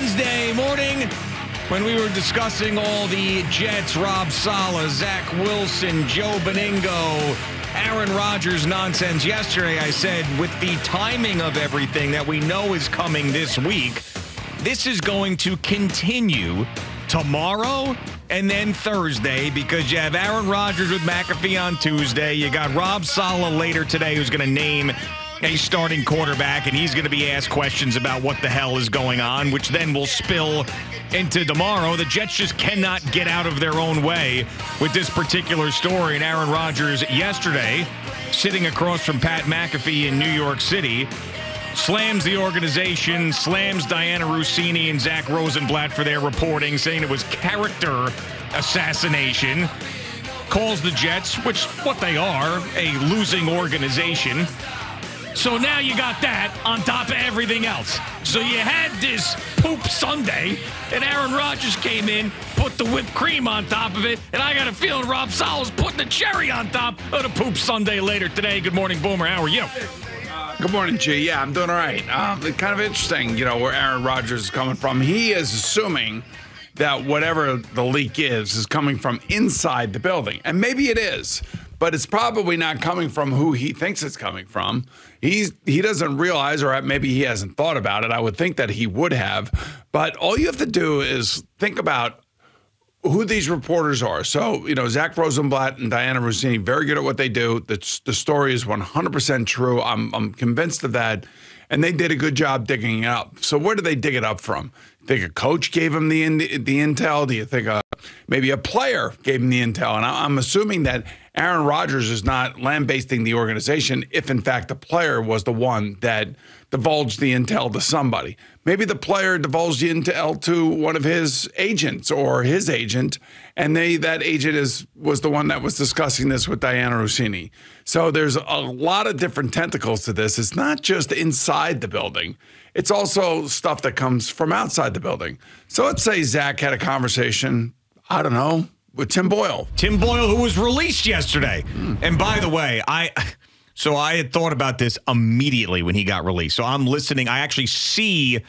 Wednesday morning when we were discussing all the Jets, Rob Saleh, Zach Wilson, Joe Benigno, Aaron Rodgers nonsense yesterday. I said with the timing of everything that we know is coming this week, this is going to continue tomorrow and then Thursday because you have Aaron Rodgers with McAfee on Tuesday. You got Rob Saleh later today who's going to name a starting quarterback, and he's going to be asked questions about what the hell is going on, which then will spill into tomorrow. The Jets just cannot get out of their own way with this particular story. And Aaron Rodgers yesterday, sitting across from Pat McAfee in New York City, slams the organization, slams Diana Russini and Zach Rosenblatt for their reporting, saying it was character assassination, calls the Jets, which what they are, a losing organization. So now you got that on top of everything else. So you had this poop Sunday, and Aaron Rodgers came in, put the whipped cream on top of it, and I got a feeling Rob Saleh's putting the cherry on top of the poop Sunday later today. Good morning, Boomer. How are you? Good morning, G. Yeah, I'm doing all right. It's kind of interesting, where Aaron Rodgers is coming from. He is assuming that whatever the leak is coming from inside the building. And maybe it is, but it's probably not coming from who he thinks it's coming from. He doesn't realize, or maybe he hasn't thought about it. I would think that he would have. But all you have to do is think about who these reporters are. So, Zach Rosenblatt and Diana Russini, very good at what they do. The story is 100% true. I'm convinced of that. And they did a good job digging it up. So where did they dig it up from? You think a coach gave him the intel? Do you think maybe a player gave him the intel? And I'm assuming that Aaron Rodgers is not lambasting the organization if, in fact, the player was the one that divulged the intel to somebody. Maybe the player divulged the intel to one of his agents or his agent, and that agent was the one that was discussing this with Diana Russini. So there's a lot of different tentacles to this. It's not just inside the building. It's also stuff that comes from outside the building. So let's say Zach had a conversation, I don't know, with Tim Boyle. Tim Boyle, who was released yesterday. And by the way, I had thought about this immediately when he got released. So I'm listening. I actually see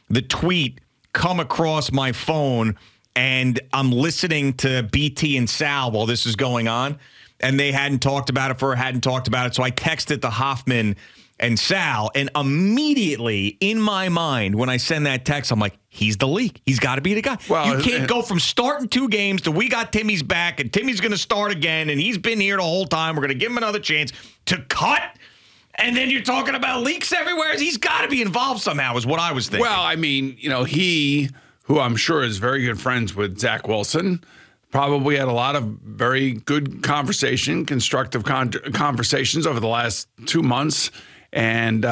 the tweet come across my phone, and I'm listening to BT and Sal while this is going on. And they hadn't talked about it. So I texted to Hoffman and Sal, and immediately in my mind, when I send that text, I'm like, he's the leak. He's got to be the guy. Well, you can't go from starting 2 games to we got Timmy's back, and Timmy's going to start again, and he's been here the whole time. We're going to give him another chance to cut, and then you're talking about leaks everywhere. He's got to be involved somehow is what I was thinking. Well, I mean, he, who I'm sure is very good friends with Zach Wilson, probably had a lot of very good constructive conversations over the last 2 months. And,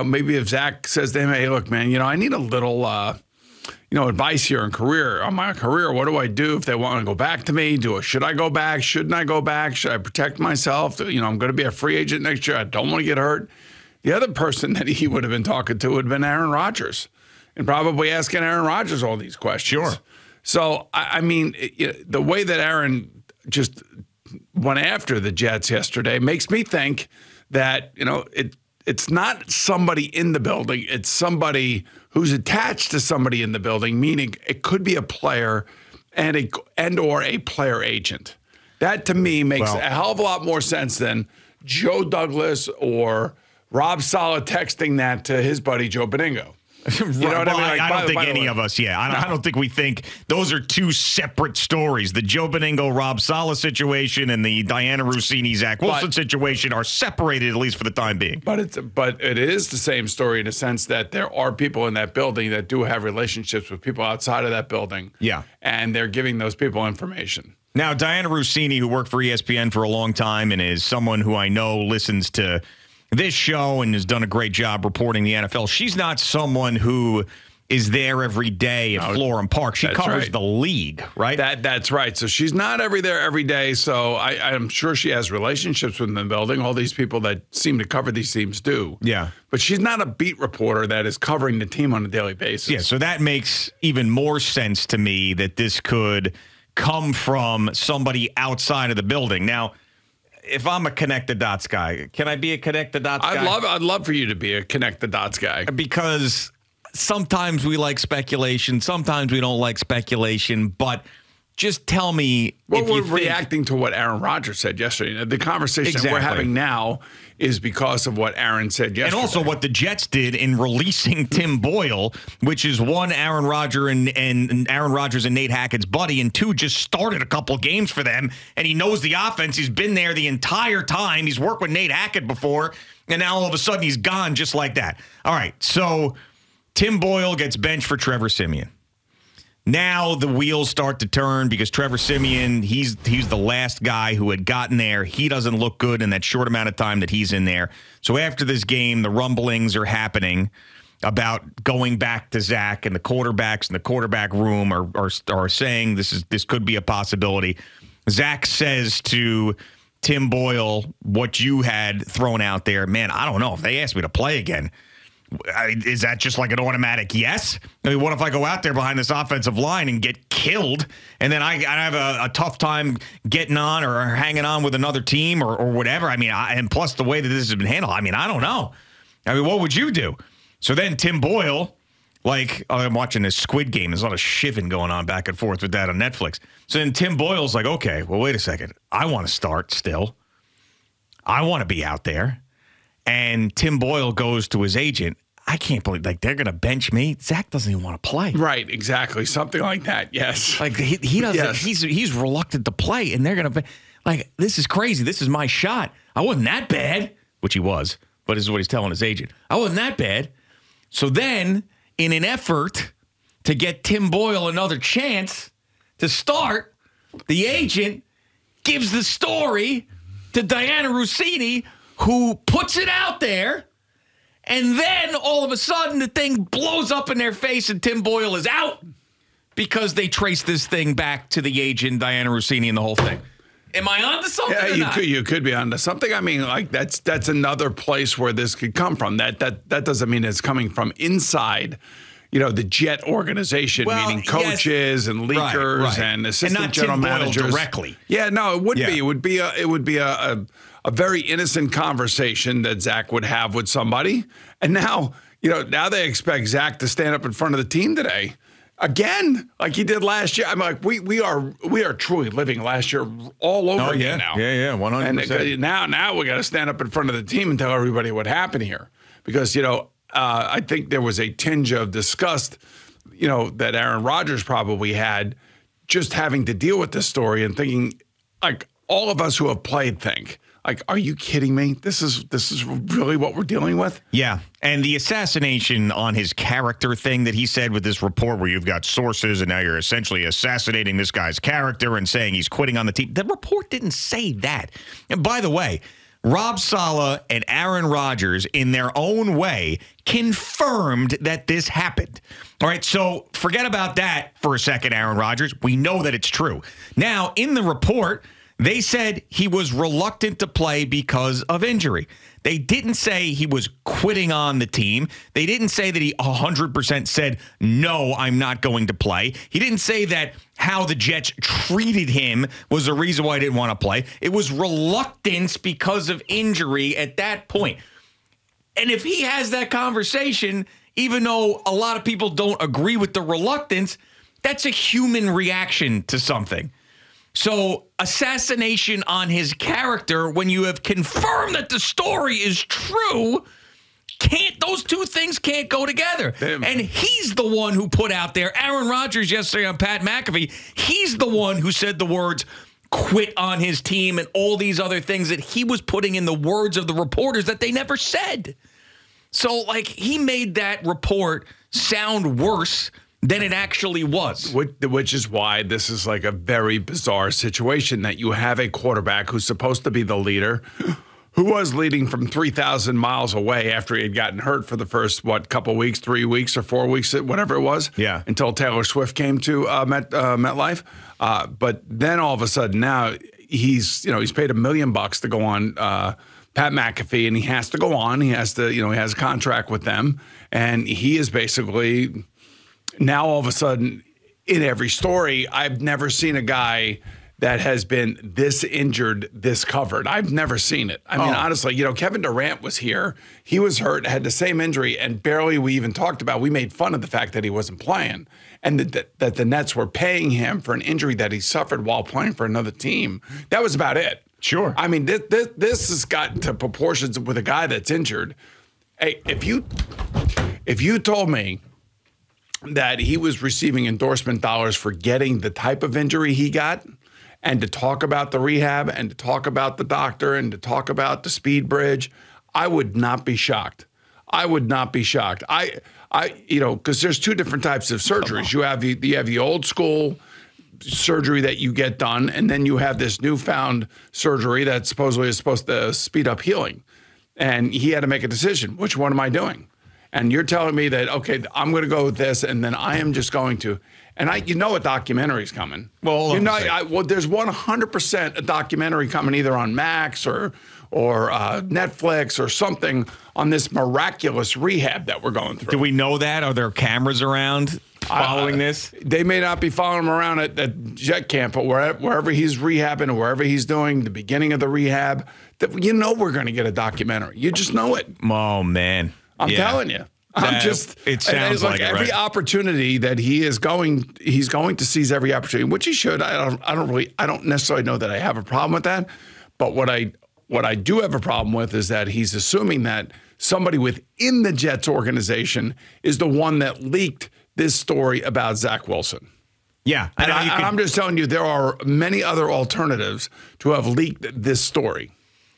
maybe if Zach says to him, hey, look, man, I need a little, advice here on my career. What do I do if they want to go back to me? Should I go back? Shouldn't I go back? Should I protect myself? I'm going to be a free agent next year. I don't want to get hurt. The other person that he would have been talking to would have been Aaron Rodgers, and probably asking Aaron Rodgers all these questions. Sure. So, I mean, the way that Aaron just went after the Jets yesterday makes me think that, it's not somebody in the building. It's somebody who's attached to somebody in the building, meaning it could be a player or a player agent. That, to me, makes a hell of a lot more sense than Joe Douglas or Rob Saleh texting that to his buddy Joe Benigno. You know what I mean? Like, I don't think any of us, I don't think we think those are 2 separate stories. The Joe Benigno, Rob Saleh situation and the Diana Russini, Zach Wilson situation are separated, at least for the time being. But it is the same story in a sense that there are people in that building that do have relationships with people outside of that building. Yeah. And they're giving those people information. Now, Diana Russini, who worked for ESPN for a long time and is someone who I know listens to this show and has done a great job reporting the NFL. She's not someone who is there every day at Florham Park. She covers the league, right? That's right. So she's not every day. So I'm sure she has relationships with the building. All these people that seem to cover these teams do. Yeah. But she's not a beat reporter that is covering the team on a daily basis. Yeah, so that makes even more sense to me that this could come from somebody outside of the building. Now, if I'm a connect the dots guy, can I be a connect the dots guy? I'd love for you to be a connect the dots guy. Because sometimes we like speculation, sometimes we don't like speculation, but just tell me. Well, we're reacting to what Aaron Rodgers said yesterday. The conversation that we're having now is because of what Aaron said yesterday. And also what the Jets did in releasing Tim Boyle, which is one, Aaron Rodgers and Aaron Rodgers and Nate Hackett's buddy, and two, just started a couple games for them, and he knows the offense. He's been there the entire time. He's worked with Nate Hackett before, and now all of a sudden he's gone just like that. All right, so Tim Boyle gets benched for Trevor Siemian. Now the wheels start to turn because Trevor Siemian, he's the last guy who had gotten there. He doesn't look good in that short amount of time that he's in there. So after this game, the rumblings are happening about going back to Zach, and the quarterbacks in the quarterback room are saying this could be a possibility. Zach says to Tim Boyle what you had thrown out there. Man, I don't know if they asked me to play again. Is that just like an automatic yes? I mean, what if I go out there behind this offensive line and get killed, and then I have a tough time getting on or hanging on with another team or whatever? I mean, and plus the way that this has been handled, I mean, I don't know. I mean, what would you do? So then Tim Boyle, I'm watching this Squid Game. There's a lot of shivving going on back and forth with that on Netflix. So then Tim Boyle's like, okay, well, wait a second. I want to start still. I want to be out there. And Tim Boyle goes to his agent. I can't believe they're going to bench me. Zach doesn't even want to play. Right, exactly. Something like that. Yes. Like he doesn't. Yes. He's reluctant to play, and they're going to this is crazy. This is my shot. I wasn't that bad, which he was, but this is what he's telling his agent. I wasn't that bad. So then, in an effort to get Tim Boyle another chance to start, the agent gives the story to Diana Rossini, who puts it out there, and then all of a sudden the thing blows up in their face and Tim Boyle is out because they trace this thing back to the agent, Diana Rossini, and the whole thing. Am I onto something? Yeah, you could be onto something. I mean, that's another place where this could come from. That doesn't mean it's coming from inside, the Jet organization, meaning coaches and leakers and assistant and general Tim Boyle managers directly. Yeah, no, it would be. It would be a very innocent conversation that Zach would have with somebody. And now, now they expect Zach to stand up in front of the team today again, like he did last year. I'm like, we are truly living last year all over again now. Yeah, 100%. And now we got to stand up in front of the team and tell everybody what happened here, because I think there was a tinge of disgust, that Aaron Rodgers probably had just having to deal with this story and thinking, like all of us who have played think, like, are you kidding me? This is really what we're dealing with? Yeah. And the assassination on his character thing that he said with this report where you've got sources and now you're essentially assassinating this guy's character and saying he's quitting on the team. The report didn't say that. And by the way, Rob Saleh and Aaron Rodgers, in their own way, confirmed that this happened. All right, so forget about that for a second, Aaron Rodgers. We know that it's true. Now, in the report, they said he was reluctant to play because of injury. They didn't say he was quitting on the team. They didn't say that he 100% said, no, I'm not going to play. He didn't say that how the Jets treated him was the reason why he didn't want to play. It was reluctance because of injury at that point. And if he has that conversation, even though a lot of people don't agree with the reluctance, that's a human reaction to something. So assassination on his character, when you have confirmed that the story is true, those two things can't go together. Damn. And he's the one who put out there, Aaron Rodgers yesterday on Pat McAfee, he's the one who said the words quit on his team and all these other things that he was putting in the words of the reporters that they never said. So, he made that report sound worse than it actually was. Which is why this is like a very bizarre situation, that you have a quarterback who's supposed to be the leader, who was leading from 3,000 miles away after he had gotten hurt for the first, couple weeks, 3 weeks or 4 weeks, whatever it was, until Taylor Swift came to MetLife. But then all of a sudden now he's paid $1 million to go on Pat McAfee, and he has to go on. He has to, he has a contract with them, and he is basically... Now, all of a sudden, in every story, I've never seen a guy that has been this injured, this covered. I've never seen it. I mean, honestly, Kevin Durant was here. He was hurt, had the same injury, and barely we even talked about. We made fun of the fact that he wasn't playing, and that the Nets were paying him for an injury that he suffered while playing for another team. That was about it. Sure. I mean, this has gotten to proportions with a guy that's injured. Hey, if you told me that he was receiving endorsement dollars for getting the type of injury he got, and to talk about the rehab, and to talk about the doctor, and to talk about the speed bridge, I would not be shocked. I would not be shocked. Because there's two different types of surgeries. You have the old school surgery that you get done, and then you have this newfound surgery that supposedly is supposed to speed up healing. And he had to make a decision. Which one am I doing? And you're telling me that, okay, I'm going to go with this, and then I am just going to. And a documentary's coming. Well, there's 100% a documentary coming either on Max or Netflix or something on this miraculous rehab that we're going through. Do we know that? Are there cameras around following this? They may not be following him around at Jet Camp, but wherever he's rehabbing or wherever he's doing the beginning of the rehab, we're going to get a documentary. You just know it. Oh, man. I'm telling you. It sounds like every opportunity that he's going to seize every opportunity, which he should. I don't necessarily know that I have a problem with that, but what I do have a problem with is that he's assuming that somebody within the Jets organization is the one that leaked this story about Zach Wilson. Yeah, and I'm just telling you, there are many other alternatives to have leaked this story.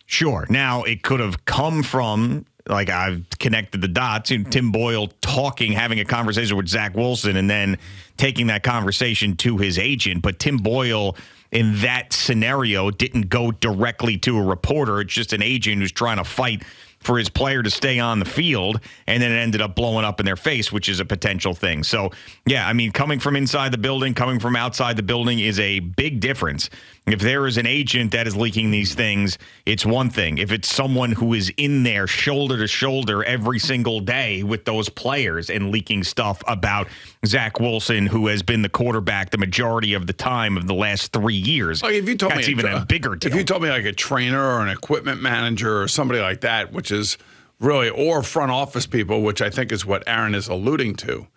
Sure. Now, it could have come from, like, I've connected the dots, Tim Boyle having a conversation with Zach Wilson and then taking that conversation to his agent. But Tim Boyle, in that scenario, didn't go directly to a reporter. It's just an agent who's trying to fight for his player to stay on the field, and then it ended up blowing up in their face, which is a potential thing. So, yeah, I mean, coming from inside the building, coming from outside the building is a big difference. If there is an agent that is leaking these things, it's one thing. If it's someone who is in there shoulder to shoulder every single day with those players and leaking stuff about Zach Wilson, who has been the quarterback the majority of the time of the last 3 years, if you told that's me even a bigger deal. If you told me like a trainer or an equipment manager or somebody like that, which is really, or front office people, which I think is what Aaron is alluding to.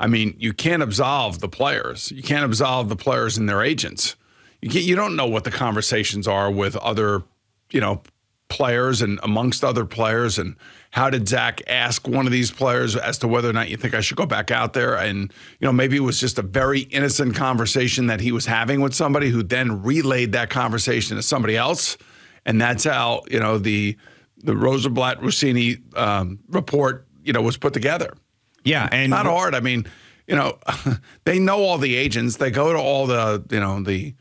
I mean, you can't absolve the players. You can't absolve the players and their agents. You don't know what the conversations are with other, players and amongst other players. And how did Zach ask one of these players as to whether or not you think I should go back out there? And, maybe it was just a very innocent conversation that he was having with somebody who then relayed that conversation to somebody else. And that's how, the Rosenblatt Rossini report, was put together. Yeah. And it's not hard. I mean, they know all the agents. They go to all the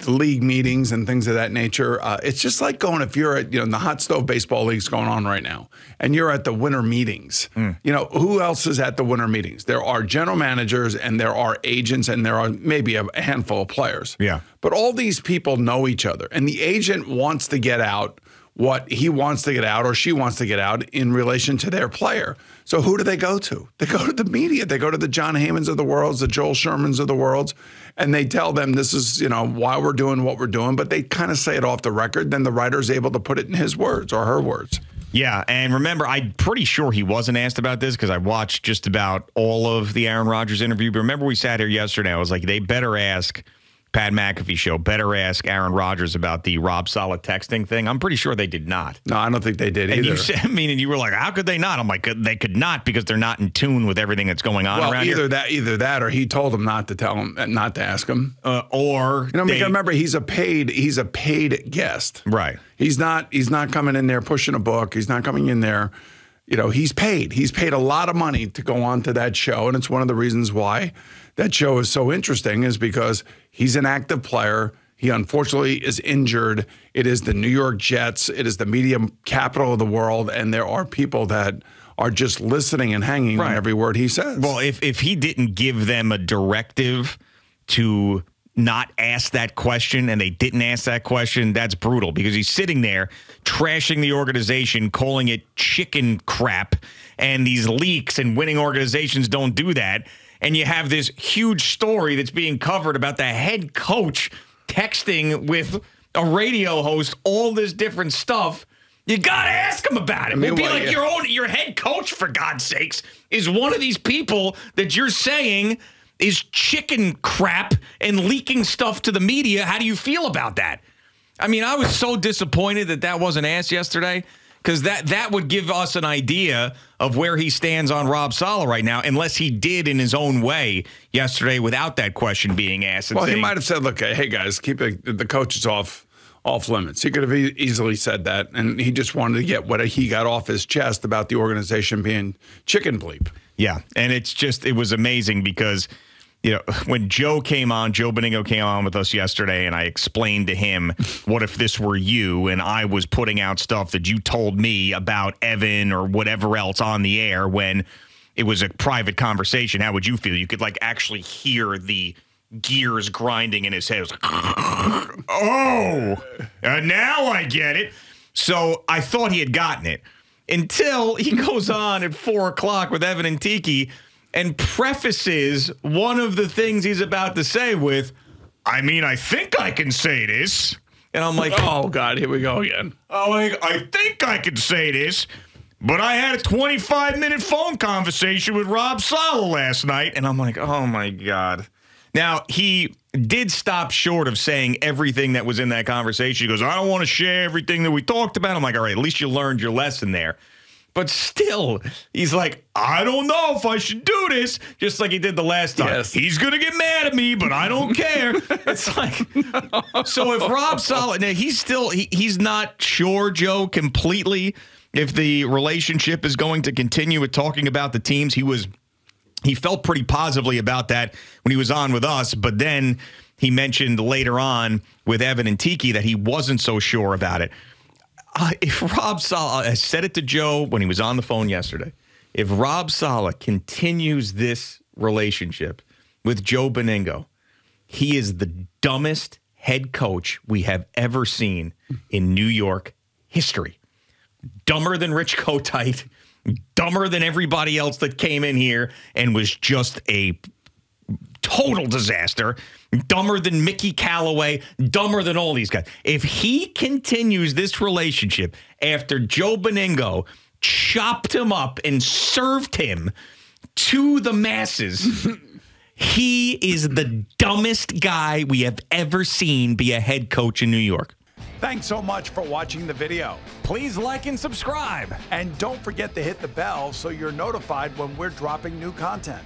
league meetings and things of that nature. It's just like going, if you're at, the hot stove baseball league's going on right now, and you're at the winter meetings. Who else is at the winter meetings? There are general managers and there are agents and there are maybe a handful of players. Yeah. But all these people know each other, and the agent wants to get out what he wants to get out or she wants to get out in relation to their player. So who do they go to? They go to the media. They go to the John Haymans of the world, the Joel Shermans of the world, and they tell them this is, why we're doing what we're doing, but they kind of say it off the record. Then the writer's able to put it in his words or her words. Yeah, and remember, I'm pretty sure he wasn't asked about this because I watched just about all of the Aaron Rodgers interview. But remember, we sat here yesterday. I was like, they better ask Pat McAfee show, better ask Aaron Rodgers about the Rob Saleh texting thing. I'm pretty sure they did not. No, I don't think they did either. And you said, and you were like, how could they not? I'm like, they could not because they're not in tune with everything that's going on around here. Either that, or he told them not to tell him, not to ask him. Remember, he's a paid guest. Right. He's not coming in there pushing a book. He's not coming in there. He's paid. He's paid a lot of money to go on to that show, and it's one of the reasons why that show is so interesting is because he's an active player. He unfortunately is injured. It is the New York Jets. It is the media capital of the world, and there are people that are just listening and hanging on every word he says. Well, if he didn't give them a directive to not ask that question and they didn't ask that question, that's brutal because he's sitting there trashing the organization, calling it chicken crap, and these leaks and winning organizations don't do that. And you have this huge story that's being covered about the head coach texting with a radio host all this different stuff, you got to ask him about it. It'd be like your head coach, for God's sakes, is one of these people that you're saying is chicken crap and leaking stuff to the media. How do you feel about that? I mean, I was so disappointed that wasn't asked yesterday, because that would give us an idea of where he stands on Rob Saleh right now, unless he did in his own way yesterday without that question being asked. Well, he might have said, look, hey, guys, keep the coaches off limits. He could have easily said that, and he just wanted to get what he got off his chest about the organization being chicken bleep. Yeah, and it was amazing because, you know, when Joe Benigno came on with us yesterday, and I explained to him, what if this were you and I was putting out stuff that you told me about Evan or whatever else on the air when it was a private conversation, how would you feel? You could actually hear the gears grinding in his head. It was like, oh, now I get it. So I thought he had gotten it until he goes on at 4:00 with Evan and Tiki and prefaces one of the things he's about to say with, I mean, I think I can say this. And I'm like, oh, God, here we go again. Oh, I think I can say this, but I had a 25-minute phone conversation with Rob Saleh last night. And I'm like, oh, my God. Now, he did stop short of saying everything that was in that conversation. He goes, I don't want to share everything that we talked about. I'm like, all right, at least you learned your lesson there. But still, he's like, I don't know if I should do this, just like he did the last time. Yes. He's going to get mad at me, but I don't care. It's like, so if Rob Saleh, now he's not sure, Joe, completely if the relationship is going to continue with talking about the teams. He felt pretty positively about that when he was on with us, but then he mentioned later on with Evan and Tiki that he wasn't so sure about it. If Rob Saleh, I said it to Joe when he was on the phone yesterday, if Rob Saleh continues this relationship with Joe Benigno, he is the dumbest head coach we have ever seen in New York history. Dumber than Rich Kotite, dumber than everybody else that came in here and was just a total disaster, dumber than Mickey Callaway, dumber than all these guys. If he continues this relationship after Joe Benigno chopped him up and served him to the masses, he is the dumbest guy we have ever seen be a head coach in New York. Thanks so much for watching the video. Please like and subscribe. And don't forget to hit the bell so you're notified when we're dropping new content.